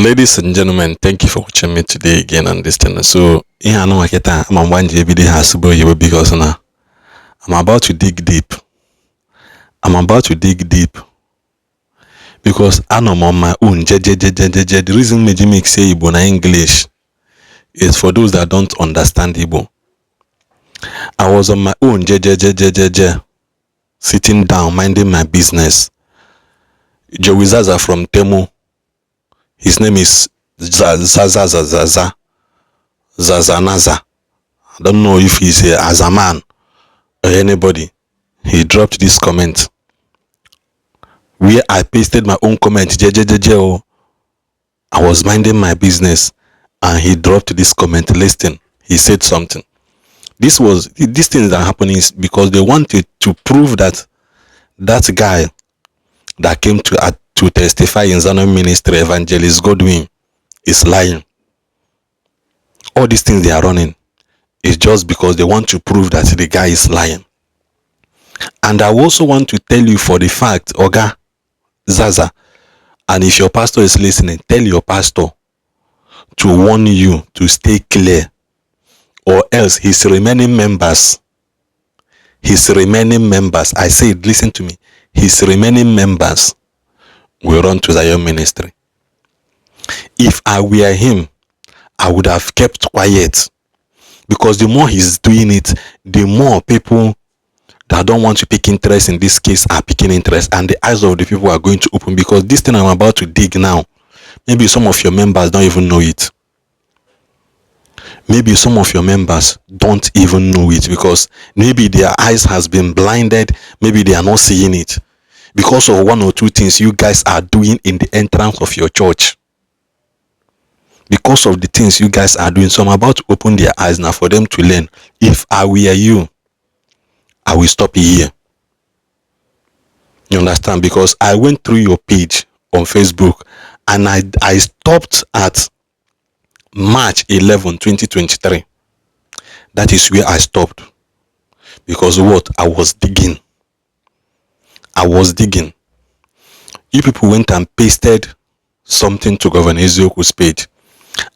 Ladies and gentlemen, thank you for watching me today again on this channel. So, I'm because now I'm about to dig deep. I'm about to dig deep because I'm on my own. The reason me say Igbo na English is for those that don't understand Igbo. I was on my own, sitting down, minding my business. Joey Zaza from Temu. His name is Zazanaza. I don't know if he's a Azaman or anybody. He dropped this comment where I pasted my own comment. I was minding my business and he dropped this comment. Listen, he said something. These things that are happening is because they wanted to prove that that guy that came to testify in Zion ministry, Evangelist Godwin, is lying. All these things they are running is just because they want to prove that the guy is lying. And I also want to tell you for the fact, Oga Zaza, and if your pastor is listening, tell your pastor to warn you to stay clear, or else his remaining members, I said, listen to me, his remaining members will run to Zion ministry. If I were him, I would have kept quiet, because the more he's doing it, the more people that don't want to pick interest in this case are picking interest, and the eyes of the people are going to open, because this thing I'm about to dig now, maybe some of your members don't even know it. Maybe some of your members don't even know it, because maybe their eyes has been blinded, maybe they are not seeing it because of one or two things you guys are doing in the entrance of your church. Because of the things you guys are doing. So I'm about to open their eyes now for them to learn. If I were you, I will stop here. You understand? Because I went through your page on Facebook and I stopped at March 11, 2023. That is where I stopped. Because what? I was digging. You people went and pasted something to Governor Ezioku's page,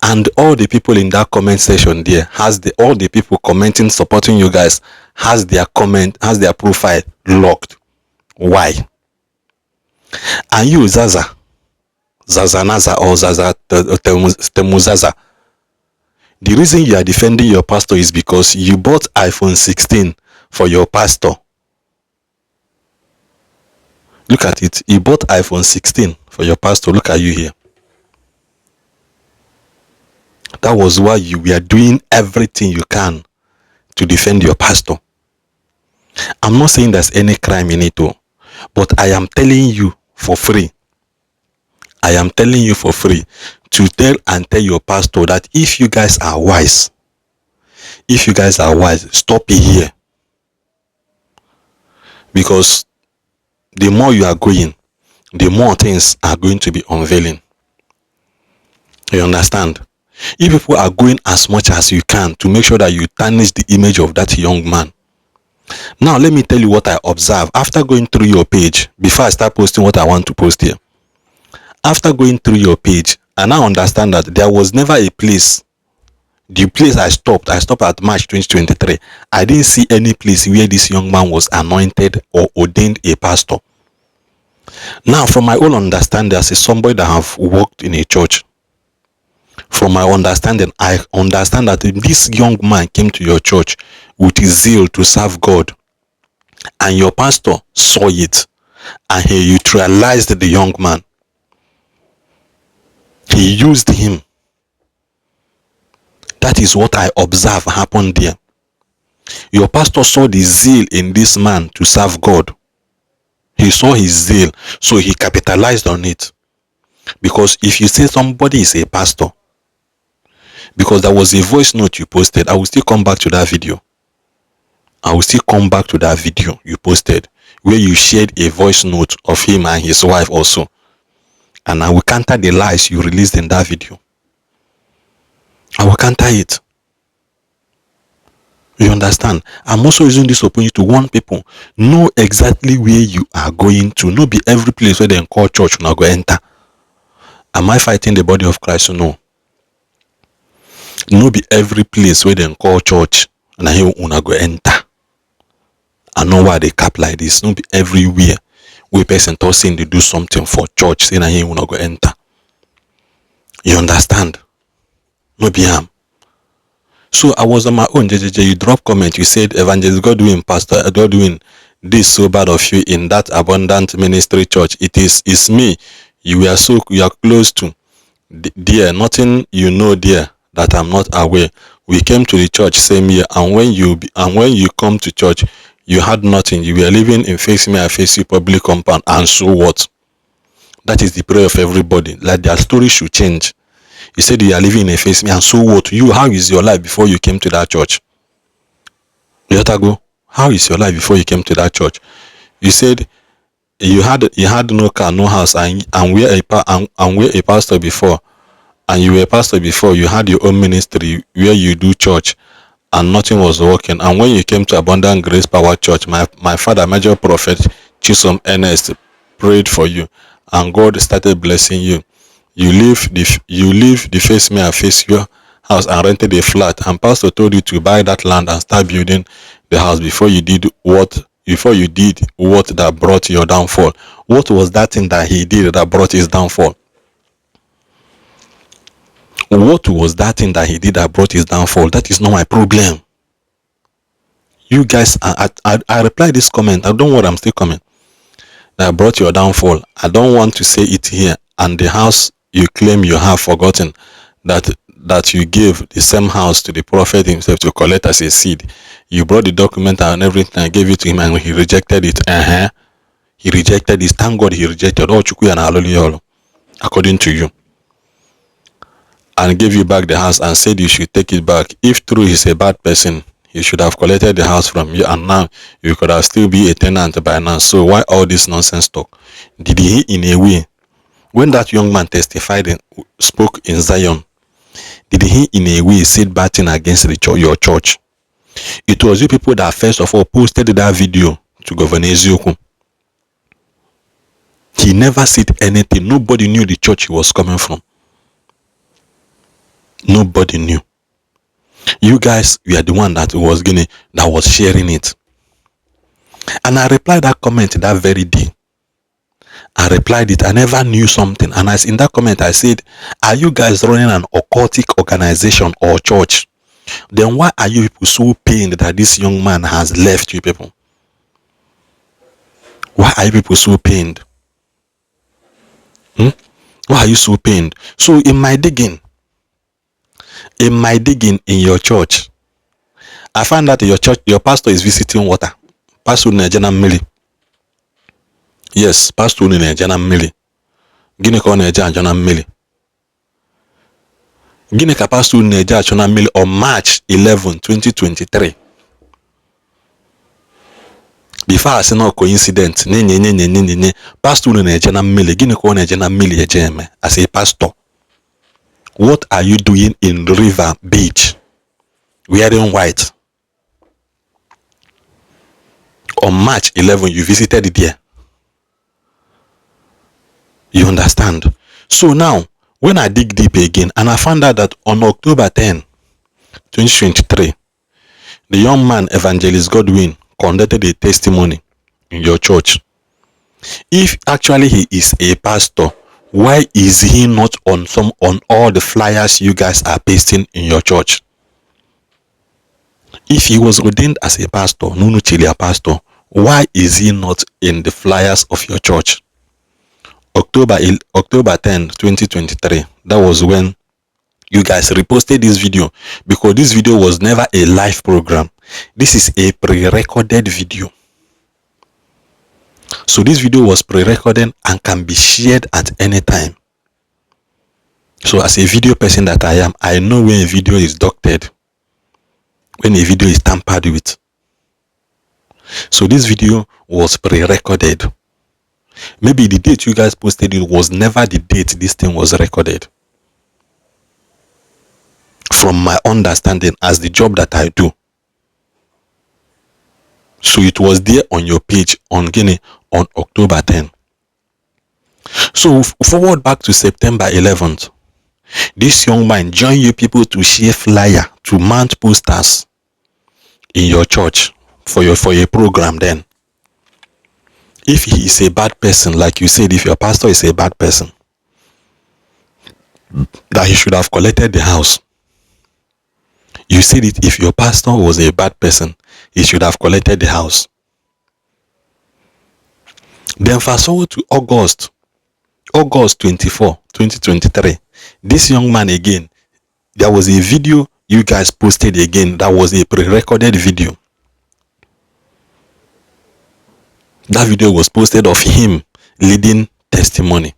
and all the people in that comment section there all the people commenting, supporting you guys, has their profile locked. Why? And you, Zazanaza or Temuzaza, the reason you are defending your pastor is because you bought iPhone 16 for your pastor. Look at it. You bought iPhone 16 for your pastor. Look at you here. That was why you were doing everything you can to defend your pastor. I'm not saying there's any crime in it, but I am telling you for free. To tell your pastor that if you guys are wise, stop it here. Because the more you are going, the more things are going to be unveiling. You understand? If people are going as much as you can to make sure that you tarnish the image of that young man. Now, let me tell you what I observe after going through your page, before I start posting what I want to post here. After going through your page, I now understand that there was never a place. The place I stopped at March 2023. I didn't see any place where this young man was anointed or ordained a pastor. Now, from my own understanding, as somebody that have worked in a church, from my understanding, I understand that this young man came to your church with his zeal to serve God, and your pastor saw it, and he neutralized the young man. He used him. That is what I observe happened there. Your pastor saw the zeal in this man to serve God. He saw his zeal, so he capitalized on it. Because if you say somebody is a pastor, because there was a voice note you posted, I will still come back to that video. You posted where you shared a voice note of him and his wife also. And I will counter the lies you released in that video. I will counter it. You understand? I'm also using this opportunity to warn people. Know exactly where you are going to. Not be every place where they call church now go enter. Am I fighting the body of Christ? No. No be every place where they call church and I hear una go enter. I know why they cap like this. No be everywhere where person talk saying they do something for church, saying I hear una go enter. You understand? No be am. So I was on my own. JJJ, you drop comment. You said, Evangelist Godwin, Pastor Godwin, this so bad of you in that abundant ministry church. It's me. You are close to. Dear, nothing you know, dear, that I'm not aware. We came to the church same year, and when you come to church, you had nothing. You were living in face me, I face you public compound, and so what? That is the prayer of everybody. Like their story should change. You said you are living in a face me, and so what? How is your life before you came to that church? Yotago, how is your life before you came to that church? You said you had no car, no house, and we're a pastor before, and you were a pastor before. You had your own ministry where you do church, and nothing was working. And when you came to Abundant Grace Power Church, my father, Major Prophet Chisom Ernest, prayed for you, and God started blessing you. You leave the face me and face your house and rented a flat, and pastor told you to buy that land and start building the house before you did what that brought your downfall. What was that thing that he did that brought his downfall? What was that thing that he did that brought his downfall? That is not my problem. You guys, I reply this comment. I don't know what I'm still coming. That brought your downfall. I don't want to say it here. And the house you claim you have forgotten that you gave the same house to the prophet himself to collect as a seed. You brought the document and everything and gave it to him, and he rejected it. He rejected it. Thank God he rejected all according to you, and gave you back the house and said you should take it back. If true he's a bad person, he should have collected the house from you, and now you could have still be a tenant by now. So why all this nonsense talk? Did he, in a way, when that young man testified and spoke in Zion, did he in a way say bad thing against your church? It was you people that first of all posted that video to Governor Ezioku. He never said anything. Nobody knew the church he was coming from. Nobody knew. You guys were the one that was sharing it. And I replied that comment that very day. I replied it. I never knew something. And in that comment I said, are you guys running an occultic organization or church? Then why are you people so pained that this young man has left you people? Why are you people so pained? Why are you so pained? So in my digging in your church, I found that your pastor is visiting water. Pastor Nejana Mili. Yes, Pastor Nejana Mili. Gineka Nejana Mili. Gineka Pastor Nejana Mili on March 11, 2023. Before I say no coincidence, Pastor Nejana Mili. Gineka Nejana Mili ejeme as a pastor. What are you doing in River Beach wearing white? On March 11, you visited it there. You understand? So now, when I dig deep again, and I found out that on October 10, 2023, the young man, Evangelist Godwin, conducted a testimony in your church. If actually he is a pastor, why is he not on all the flyers you guys are pasting in your church? If he was ordained as a pastor, Nunu Chilia pastor, why is he not in the flyers of your church? October 10, 2023, that was when you guys reposted this video, because this video was never a live program. This is a pre-recorded video. So this video was pre-recorded and can be shared at any time. So as a video person that I am, I know when a video is doctored, when a video is tampered with. So this video was pre-recorded. Maybe the date you guys posted it was never the date this thing was recorded. From my understanding as the job that I do. So it was there on your page on October 10. So forward back to September 11th, this young man join you people to share flyer, to mount posters in your church for a program. Then if he is a bad person, like you said, if your pastor is a bad person, that he should have collected the house. You said it, if your pastor was a bad person, he should have collected the house. Then fast forward to August 24, 2023. This young man again, there was a video you guys posted again that was a pre-recorded video. That video was posted of him leading testimony.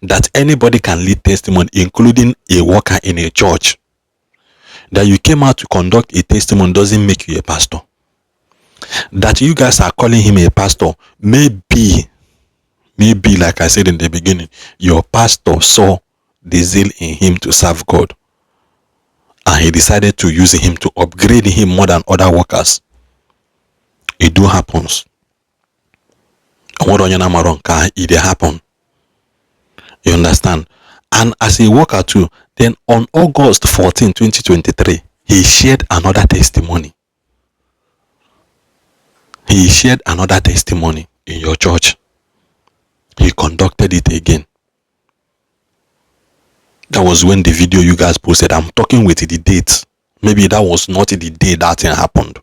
That anybody can lead testimony, including a worker in a church. That you came out to conduct a testimony doesn't make you a pastor. That you guys are calling him a pastor, maybe like I said in the beginning, your pastor saw the zeal in him to serve God, and he decided to use him to upgrade him more than other workers. It do happens. It happen. You understand? And as a worker too, then on August 14, 2023, he shared another testimony. He shared another testimony in your church. He conducted it again. That was when the video you guys posted. I'm talking with the date. Maybe that was not the day that thing happened.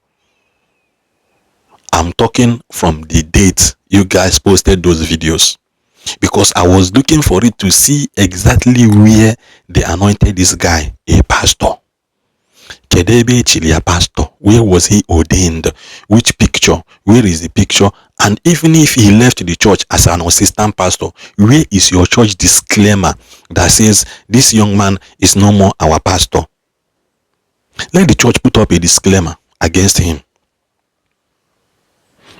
I'm talking from the date you guys posted those videos. Because I was looking for it to see exactly where they anointed this guy a pastor. Kedebe Chilia pastor. Where was he ordained? Which picture? Where is the picture? And even if he left the church as an assistant pastor, where is your church disclaimer that says this young man is no more our pastor? Let the church put up a disclaimer against him.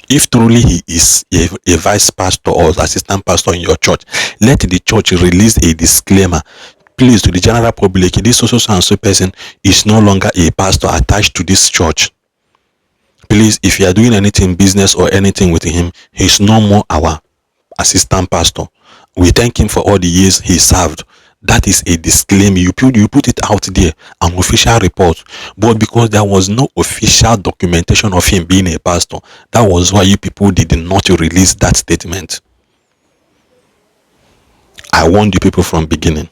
If truly he is a vice pastor or assistant pastor in your church, let the church release a disclaimer. Please, to the general public, this so and so person is no longer a pastor attached to this church. Please, if you are doing anything business or anything with him, he's no more our assistant pastor. We thank him for all the years he served. That is a disclaimer. You put it out there, an official report. But because there was no official documentation of him being a pastor, that was why you people did not release that statement. I warned you people from beginning.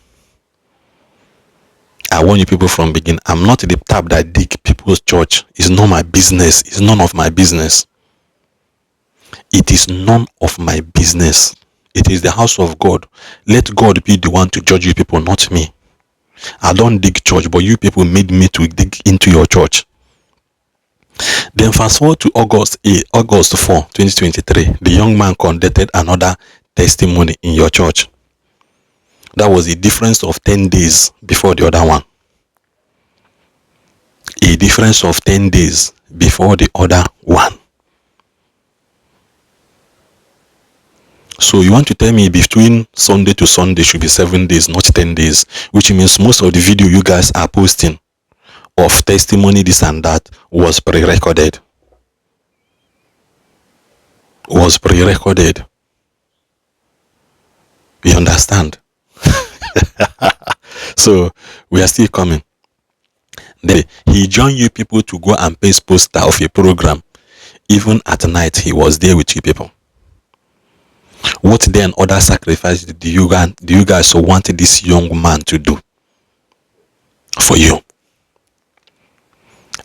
I'm not the type that dig people's church. It's not my business. It's none of my business. It is none of my business. It is the house of God. Let God be the one to judge you people, not me. I don't dig church, but you people made me to dig into your church. Then fast forward to August 4, 2023. The young man conducted another testimony in your church. That was a difference of 10 days before the other one. A difference of 10 days before the other one. So you want to tell me between Sunday to Sunday should be 7 days, not 10 days, which means most of the video you guys are posting of testimony, this and that, was pre-recorded. You understand? So we are still coming. Then he joined you people to go and paste poster of a program. Even at night, he was there with you people. What then other sacrifice do you guys want this young man to do for you?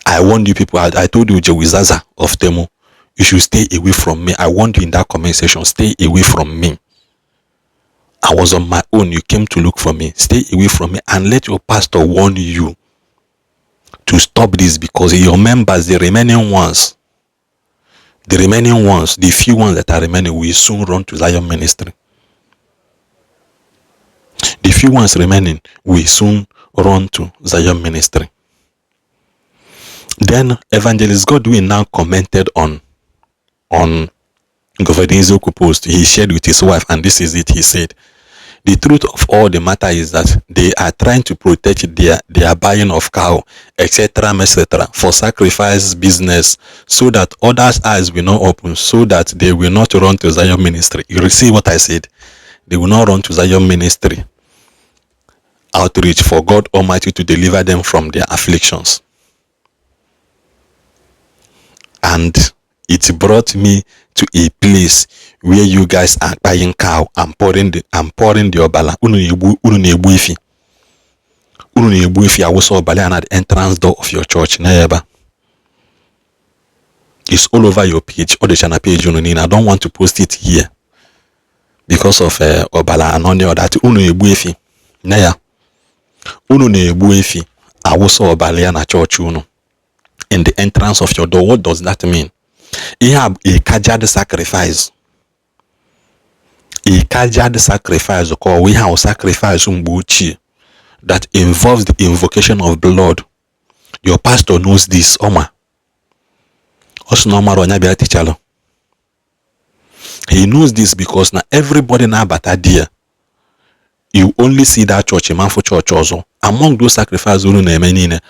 I warned you people. I told you, Jewizaza of Temu, you should stay away from me. I warned you in that comment section, stay away from me. I was on my own. You came to look for me. Stay away from me and let your pastor warn you to stop this, because your members, the remaining ones, the few ones that are remaining, will soon run to Zion ministry. The few ones remaining will soon run to Zion ministry. Then Evangelist Godwin now commented on Governor Ezeoku post he shared with his wife, and this is it. He said, the truth of all the matter is that they are trying to protect their buying of cow, etc., for sacrifice business, so that others' eyes will not open, so that they will not run to Zion ministry. You see what I said? They will not run to Zion Ministry outreach for God Almighty to deliver them from their afflictions. And it brought me to a place where you guys are buying cow and pouring the obala. Unu na-egbu efi. Unu na-egbu efi awusa obala at the entrance door of your church. Never. It's all over your page, or the channel page. I don't want to post it here because of obala and only that. Unu na-egbu efi. Never. Unu na-egbu efi awusa obala na church unu. In the entrance of your door. What does that mean? You have a kajad sacrifice. A kajad sacrifice, or we have sacrifice that involves the invocation of blood. Your pastor knows this, Oma. He knows this because now everybody now bata dear. You only see that church, a man for church also. Among those sacrifices,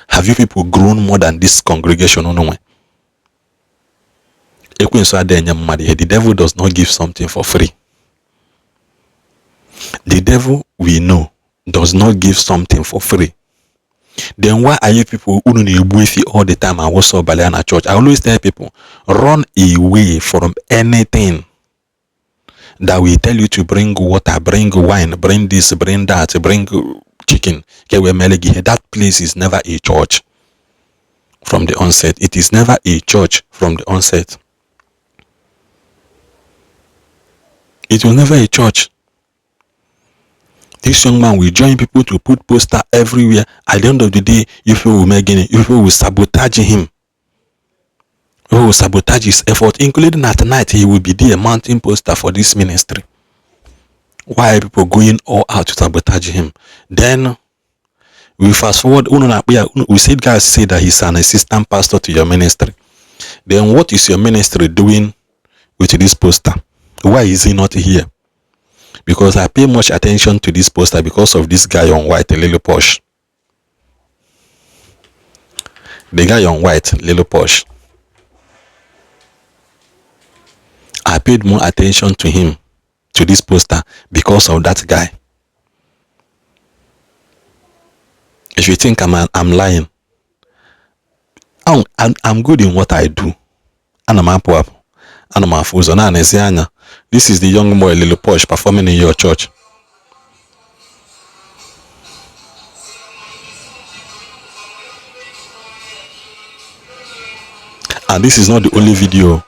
have you people grown more than this congregation? The devil does not give something for free. The devil, we know, does not give something for free. Then why are you people all the time? I was so Baliana church. I always tell people, run away from anything that we tell you to bring water, bring wine, bring this, bring that, bring chicken. That place is never a church from the onset. It is never a church from the onset. It was never a church. This young man will join people to put poster everywhere. At the end of the day, if you will make it, if you will sabotage him, you will sabotage his effort, including at night he will be there mounting poster for this ministry. Why are people going all out to sabotage him? Then we fast forward. We said guys say that he's an assistant pastor to your ministry. Then what is your ministry doing with this poster? Why is he not here? Because I pay much attention to this poster because of this guy on white, a little posh. The guy on white, little posh. I paid more attention to him, to this poster, because of that guy. If you think I'm lying, I'm good in what I do. And I'm up. This is the young boy, little posh, performing in your church. And this is not the only video.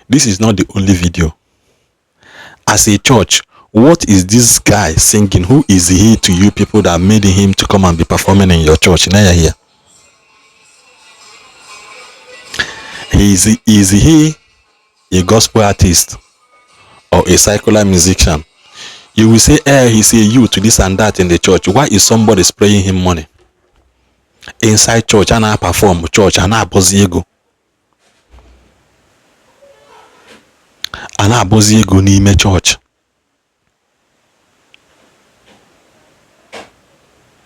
This is not the only video. As a church, what is this guy singing? Who is he to you people that made him to come and be performing in your church? Now you're here. Is he a gospel artist or a secular musician? You will say, he's a youth to this and that in the church. Why is somebody spraying him money inside church and I perform church and I boziego n'ime church?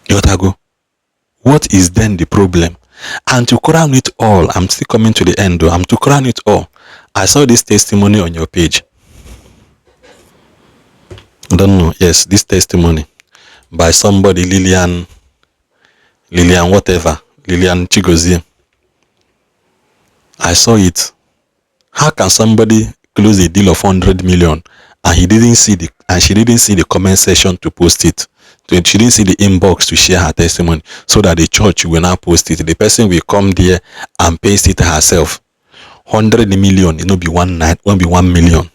Yotago, what is then the problem? And to crown it all, I'm still coming to the end though. To crown it all, I saw this testimony on your page. I don't know. Yes, this testimony by somebody, Lillian Chigozie. I saw it. How can somebody close a deal of 100 million and she didn't see the comment section to post it? She didn't see the inbox to share her testimony so that the church will now post it. The person will come there and paste it herself. 100 million, it will be 1 night, won't be 1 million.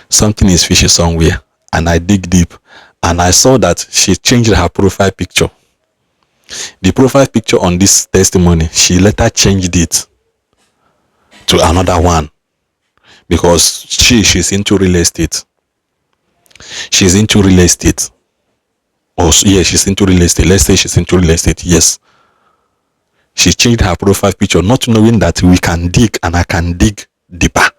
Something is fishy somewhere. And I dig deep and I saw that she changed her profile picture. The profile picture on this testimony, she later changed it to another one because she's into real estate. She's into real estate. Oh, yeah, she's into real estate. Let's say she's into real estate. Yes. She changed her profile picture, not knowing that we can dig and I can dig deeper.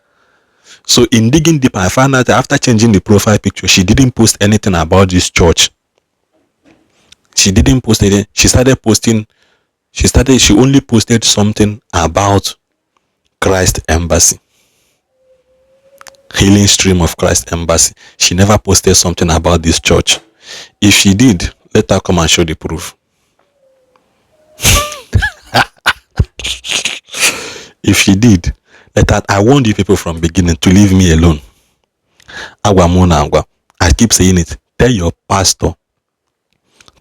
So in digging deeper, I found out that after changing the profile picture, she didn't post anything about this church. She didn't post anything. She only posted something about Christ Embassy. Healing Stream of Christ Embassy. She never posted something about this church. If she did, let her come and show the proof. If she did, let her. I warned you people from beginning to leave me alone. I keep saying it. Tell your pastor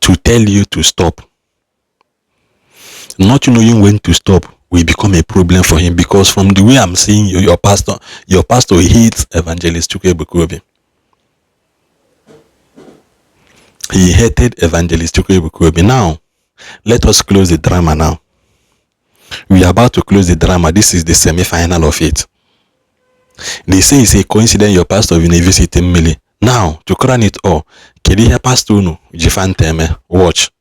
to tell you to stop. Not knowing when to stop will become a problem for him, because from the way I'm seeing you, your pastor hates Evangelist Chukwuebuka. He hated Evangelist Chukwuebuka. Now, let us close the drama now. We are about to close the drama. This is the semi-final of it. They say it's a coincidence your pastor will visit Mili. Now, to crown it all, can you hear pastor Unu Jifanteme? Watch.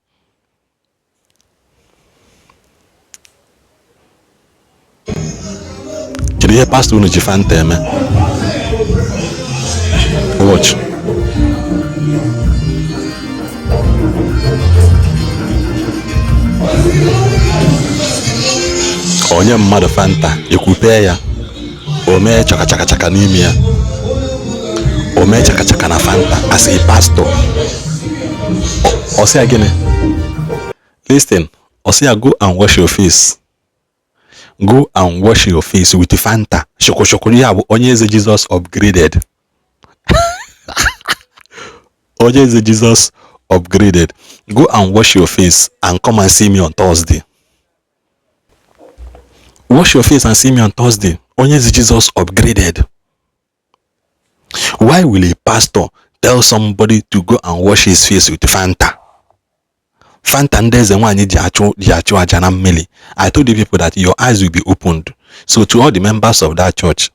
Can you hear pastor Unu Jifanteme? Watch. Onye mmadụ Fanta ekwupe ya ome chaka n'ime ya, ome chaka na Fanta as a pastor. Osia gini, listen, Osia, go and wash your face, go and wash your face with Fanta. Shoko ya bụ onye eze Jesus upgraded. Onye eze Jesus upgraded. Go and wash your face and come and see me on Thursday. Wash your face and see me on Thursday. Onye eze Jesus upgraded. Why will a pastor tell somebody to go and wash his face with Fanta? Fanta ndeze nwanyi ji achụ aja na mmili. I told the people that your eyes will be opened. So to all the members of that church,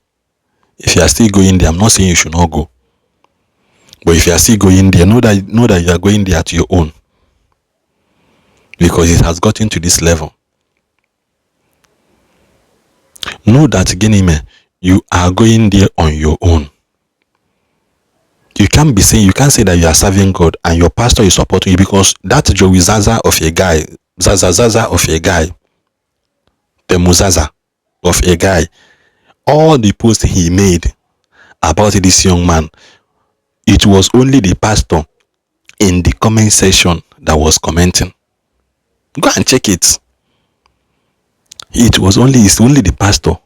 if you are still going there, I'm not saying you should not go. But if you are still going there, know that you are going there at your own. Because it has gotten to this level. Know that Genime, you are going there on your own. You can't say that you are serving God and your pastor is supporting you, because that Joey Zaza of a guy, Zaza of a guy, the Muzaza of a guy, all the posts he made about this young man, it was only the pastor in the comment section that was commenting. Go and check it. It's only the pastor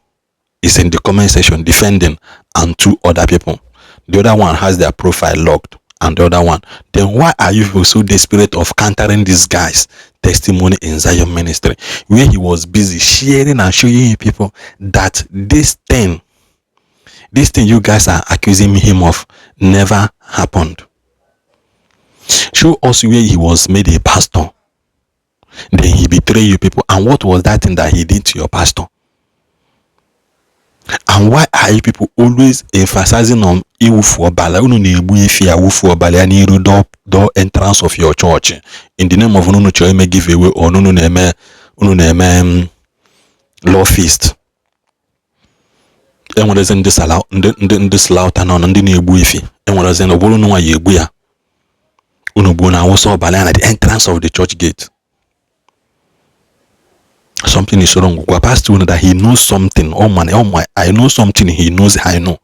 is in the comment section defending, and two other people. The other one has their profile locked, and the other one. Then why are you so desperate of countering this guy's testimony in Zion Ministry, where he was busy sharing and showing people that this thing you guys are accusing him of never happened? Show us where he was made a pastor. Then he betrayed you people. And what was that thing that he did to your pastor? And why are you people always emphasizing on iwufu obala? Unu na-egbu ifi ya wufu obala n'iru door entrance of your church in the name of unu chọrọ eme giveaway, or unu na-eme law feast. Enwerezi ndị slaughter nọ, ndị na-egbu ifi. Enwerezi na ọbụrụ nwa ya egbu ya. Unu bụ na awụsa obala at the entrance of the church gate. Something is wrong. We're past to know that he knows something. Oh my, I know something he knows I know.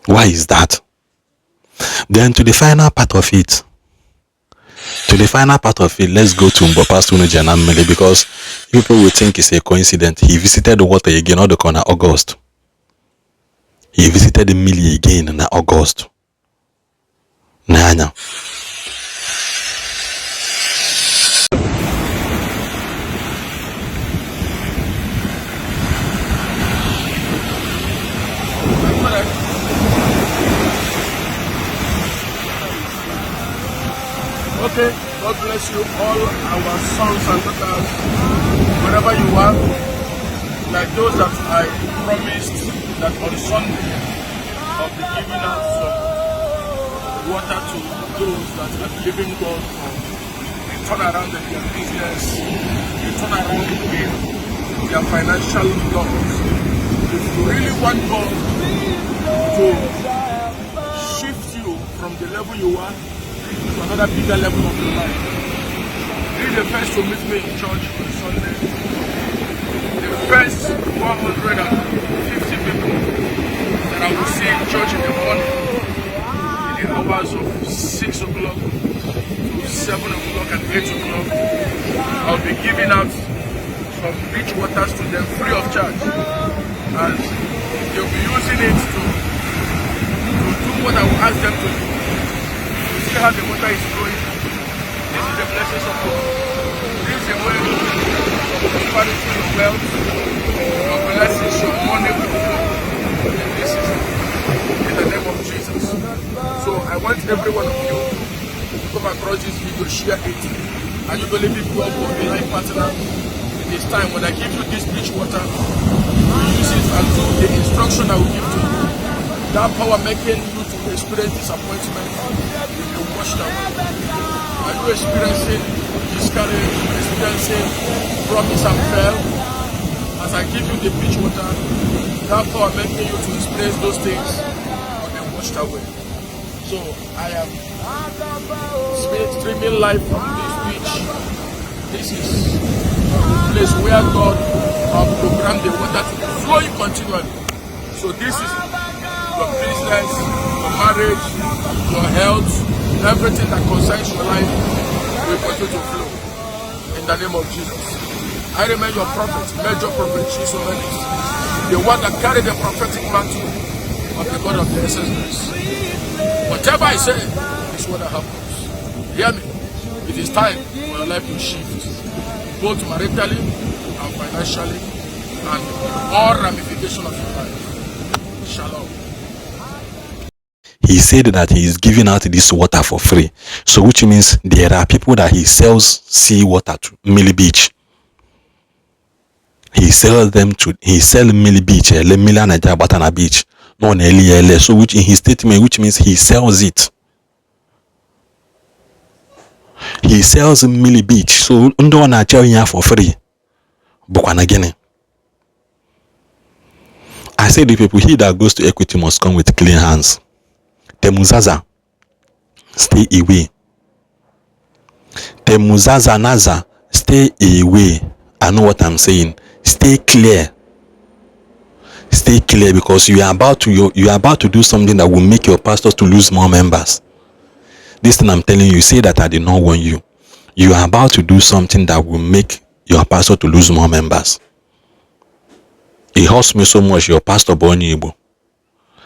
Why is that? Then to the final part of it. Let's go to Mbopastuno Janamele, because people will think it's a coincidence. He visited the water again on the corner August. He visited the Millie again in August. Nanya. Okay, God bless you all, our sons and daughters, wherever you are. Like those that I promised that on Sunday of the giving out of water to those that are living God for the turnaround in their business, the turnaround in their financial loss. If you really want God to shift you from the level you are to another bigger level of your life, be the first to meet me in church on Sunday. The first 150 people and they'll be using it to do what I will ask them to do. You see how the water is flowing? This is the blessings of God. This is the way your prosperity, your wealth, your blessings, your money will flow. And this is it. In the name of Jesus. So I want every one of you to come across this video, share it. And you believe in God will be life partner. It is time when I give you this rich water, you use it and do the instruction I will give to you. That power making you to experience disappointment will be washed away. Are you experiencing discouragement, experiencing promise and fail? As I give you the rich water, that power making you to experience those things will be washed away. So I am streaming live from this beach. This is the place where God has programmed the water to be flowing continually. So this is your business, your marriage, your health, everything that concerns your life will continue to flow in the name of Jesus. I remain your prophet, major prophet Jesus, the one that carried the prophetic mantle of the God of the essence. Whatever I say is what happens. Hear me. It is time for your life to shift, both maritally and financially, and all ramifications of your life. Shalom. He said that he is giving out this water for free. So which means there are people that he sells sea water to, Millie Beach. He sells Millie Beach, Batana Beach. No, so which in his statement, which means he sells it. He sells Millie Beach. So undo na here for free. Bukwana again. I say the people, he that goes to equity must come with clean hands. Temuzaza, stay away. Temuzaza naza, stay away. I know what I'm saying. Stay clear. Stay clear, because you are about to do something that will make your pastors to lose more members. This thing I'm telling you, say that I did not warn you. You are about to do something that will make your pastor to lose more members. It hurts me so much, your pastor Bonnie Igbo,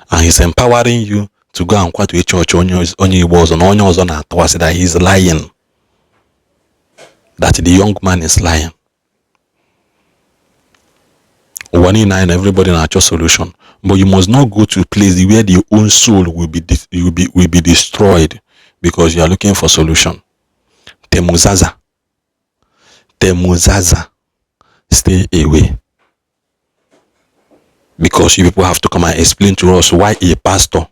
and he's empowering you to go and quote to a church on your was on that he's lying. That the young man is lying. 189 everybody in a church solution, but you must not go to a place where your own soul will be destroyed because you are looking for solution. Temuzaza, stay away, because you people have to come and explain to us why a pastor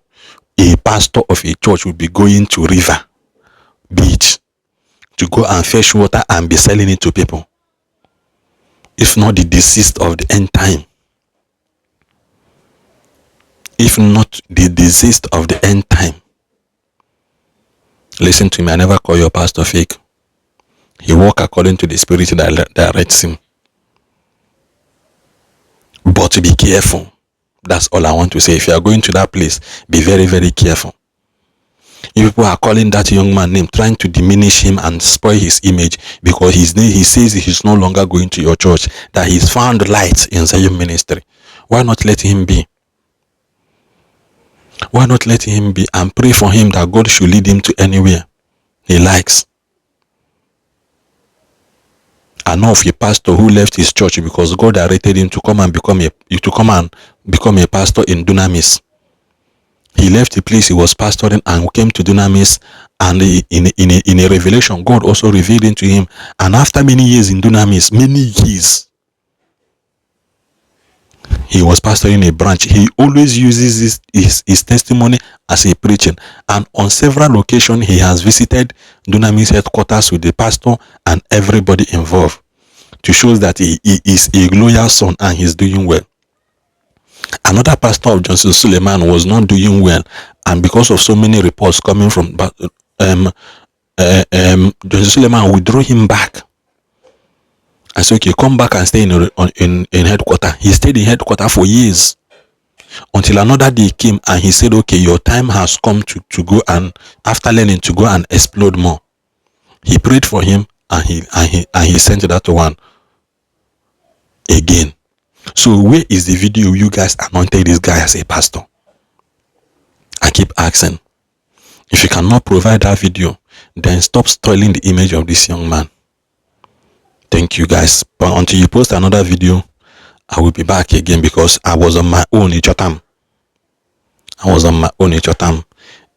of a church will be going to river, beach, to go and fetch water and be selling it to people. If not the deceased of the end time. If not the deceased of the end time. Listen to me, I never call your pastor fake. He walk according to the spirit that directs him. But be careful. That's all I want to say. If you are going to that place, be very, very careful. You people are calling that young man name, trying to diminish him and spoil his image, because he says he's no longer going to your church, that he's found light in Zion ministry. Why not let him be? Why not let him be and pray for him that God should lead him to anywhere he likes? I know of a pastor who left his church because God directed him to come and become a pastor in Dunamis. He left the place he was pastoring and came to Dunamis, and in a revelation, God also revealed into him. And after many years in Dunamis, he was pastoring a branch. He always uses his testimony as a preaching, and on several occasions he has visited Dunamis headquarters with the pastor and everybody involved, to show that he is a loyal son and he's doing well. Another pastor of Johnson Suleiman was not doing well, and because of so many reports coming from Johnson Suleiman withdrew him back. I said, okay, come back and stay in headquarters. He stayed in headquarters for years, until another day came and he said, okay, your time has come to go, and after learning, to go and explode more. He prayed for him, and he sent that one again. So where is the video you guys anointed this guy as a pastor? I keep asking. If you cannot provide that video, then stop spoiling the image of this young man. Thank you guys. But until you post another video, I will be back again, because I was on my own Ichotam.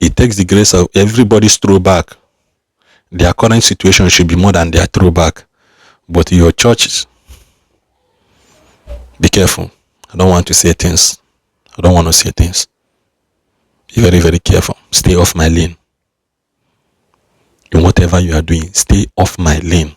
It takes the grace of everybody's throwback. Their current situation should be more than their throwback. But your churches, be careful. I don't want to say things. Be very, very careful. Stay off my lane. In whatever you are doing, stay off my lane.